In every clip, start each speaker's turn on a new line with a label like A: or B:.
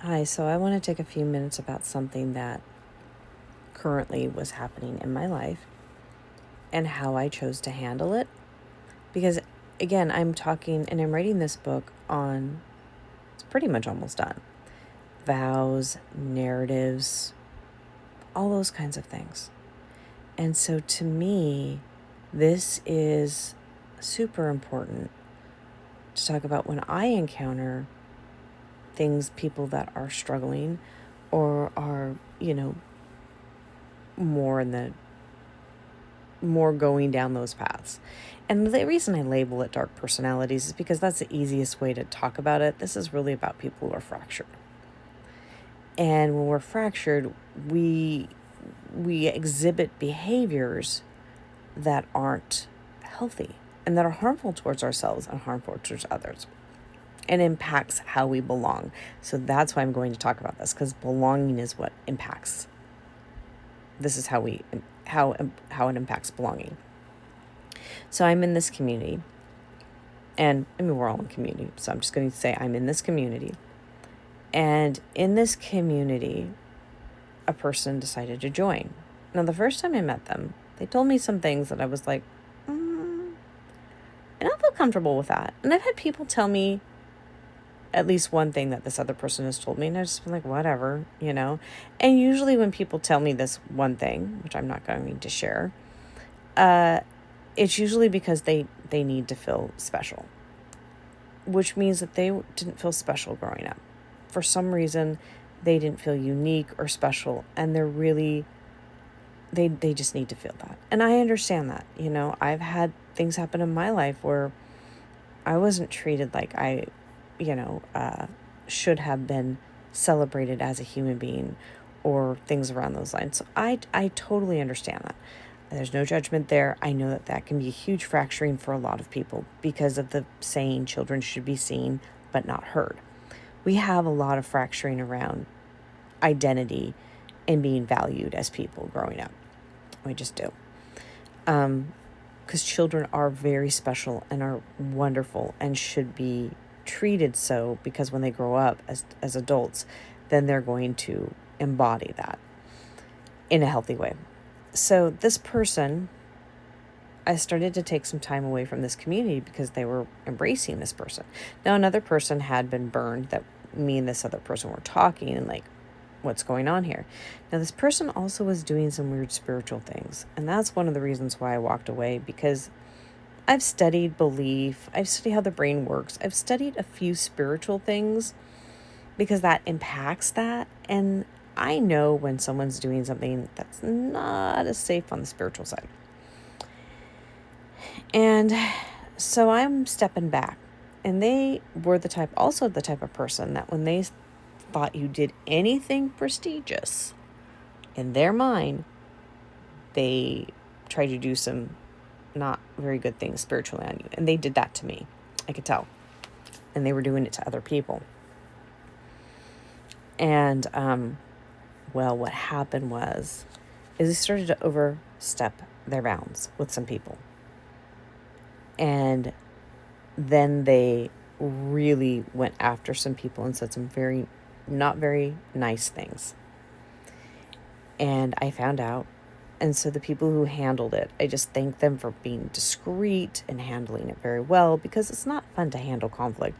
A: Hi, so I want to take a few minutes about something that currently was happening in my life and how I chose to handle it. Because, again, I'm talking and I'm writing this book on, it's pretty much almost done, vows, narratives, all those kinds of things. And so to me, this is super important to talk about when I encounter things, people that are struggling or are, more in the more going down those paths. And the reason I label it dark personalities is because that's the easiest way to talk about it. This is really about people who are fractured. And when we're fractured, we exhibit behaviors that aren't healthy and that are harmful towards ourselves and harmful towards others, and impacts how we belong. So that's why I'm going to talk about this, because belonging is what impacts. This is how it impacts belonging. So I'm in this community, and I mean, we're all in community, so I'm just going to say I'm in this community. And in this community, a person decided to join. Now, the first time I met them, they told me some things that I was like, I don't feel comfortable with that. And I've had people tell me at least one thing that this other person has told me, and I've just been like, whatever, And usually when people tell me this one thing, which I'm not going to share, it's usually because they need to feel special, which means that they didn't feel special growing up. For some reason, they didn't feel unique or special, and they're really, they just need to feel that. And I understand that. I've had things happen in my life where I wasn't treated like I, should have been celebrated as a human being or things around those lines. So I totally understand that. There's no judgment there. I know that can be a huge fracturing for a lot of people because of the saying children should be seen but not heard. We have a lot of fracturing around identity and being valued as people growing up. We just do. Because children are very special and are wonderful and should be treated so, because when they grow up as adults, then they're going to embody that in a healthy way. So this person, I started to take some time away from this community because they were embracing this person. Now, another person had been burned that me and this other person were talking and like, what's going on here? Now, this person also was doing some weird spiritual things. And that's one of the reasons why I walked away, because I've studied belief. I've studied how the brain works. I've studied a few spiritual things because that impacts that. And I know when someone's doing something that's not as safe on the spiritual side. And so I'm stepping back. And they were the type of person that when they thought you did anything prestigious, in their mind, they tried to do some not very good things spiritually on you. And they did that to me. I could tell. And they were doing it to other people. And, what happened is they started to overstep their bounds with some people. And then they really went after some people and said some not very nice things. And I found out. And so the people who handled it, I just thank them for being discreet and handling it very well, because it's not fun to handle conflict.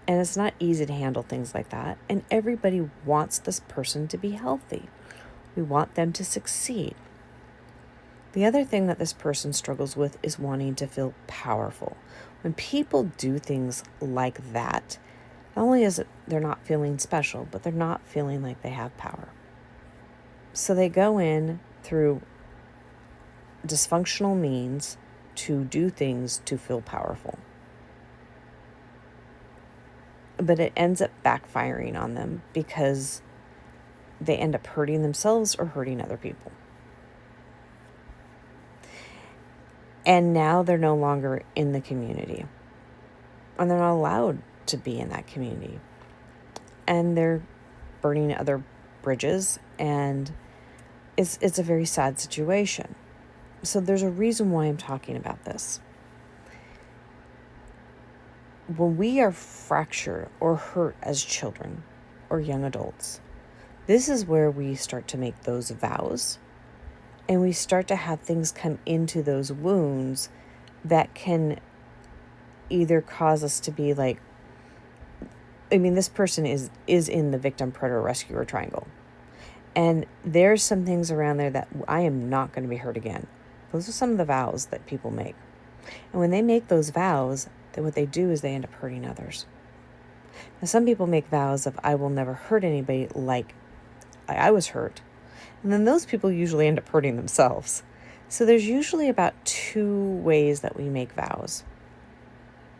A: And it's not easy to handle things like that. And everybody wants this person to be healthy. We want them to succeed. The other thing that this person struggles with is wanting to feel powerful. When people do things like that, not only is it they're not feeling special, but they're not feeling like they have power. So they go in through dysfunctional means to do things to feel powerful. But it ends up backfiring on them because they end up hurting themselves or hurting other people. And now they're no longer in the community. And they're not allowed to be in that community. And they're burning other bridges, and it's a very sad situation. So there's a reason why I'm talking about this. When we are fractured or hurt as children, or young adults, this is where we start to make those vows, and we start to have things come into those wounds that can either cause us to be like, this person is in the victim, predator, rescuer triangle. And there's some things around there that I am not going to be hurt again. Those are some of the vows that people make. And when they make those vows, then what they do is they end up hurting others. Now, some people make vows of, I will never hurt anybody like I was hurt. And then those people usually end up hurting themselves. So there's usually about 2 ways that we make vows.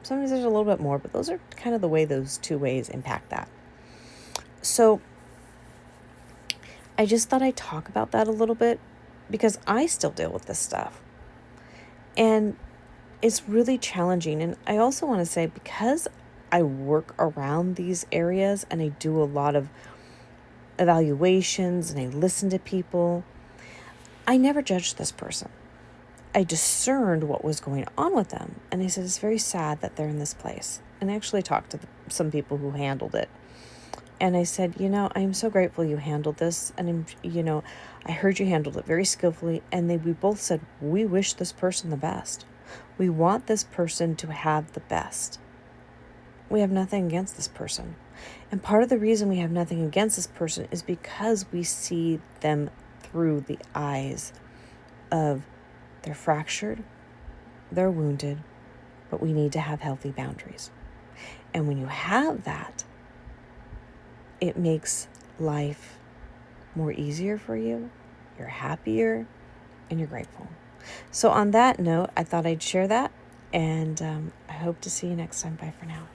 A: Sometimes there's a little bit more, but those are kind of the way those 2 ways impact that. So I just thought I'd talk about that a little bit because I still deal with this stuff. And it's really challenging. And I also want to say, because I work around these areas and I do a lot of evaluations and I listen to people, I never judged this person. I discerned what was going on with them. And I said, it's very sad that they're in this place. And I actually talked to some people who handled it. And I said, I'm so grateful you handled this. And, I heard you handled it very skillfully. And we both said, we wish this person the best. We want this person to have the best. We have nothing against this person. And part of the reason we have nothing against this person is because we see them through the eyes of they're fractured, they're wounded, but we need to have healthy boundaries. And when you have that, it makes life more easier for you. You're happier and you're grateful. So on that note, I thought I'd share that, and I hope to see you next time. Bye for now.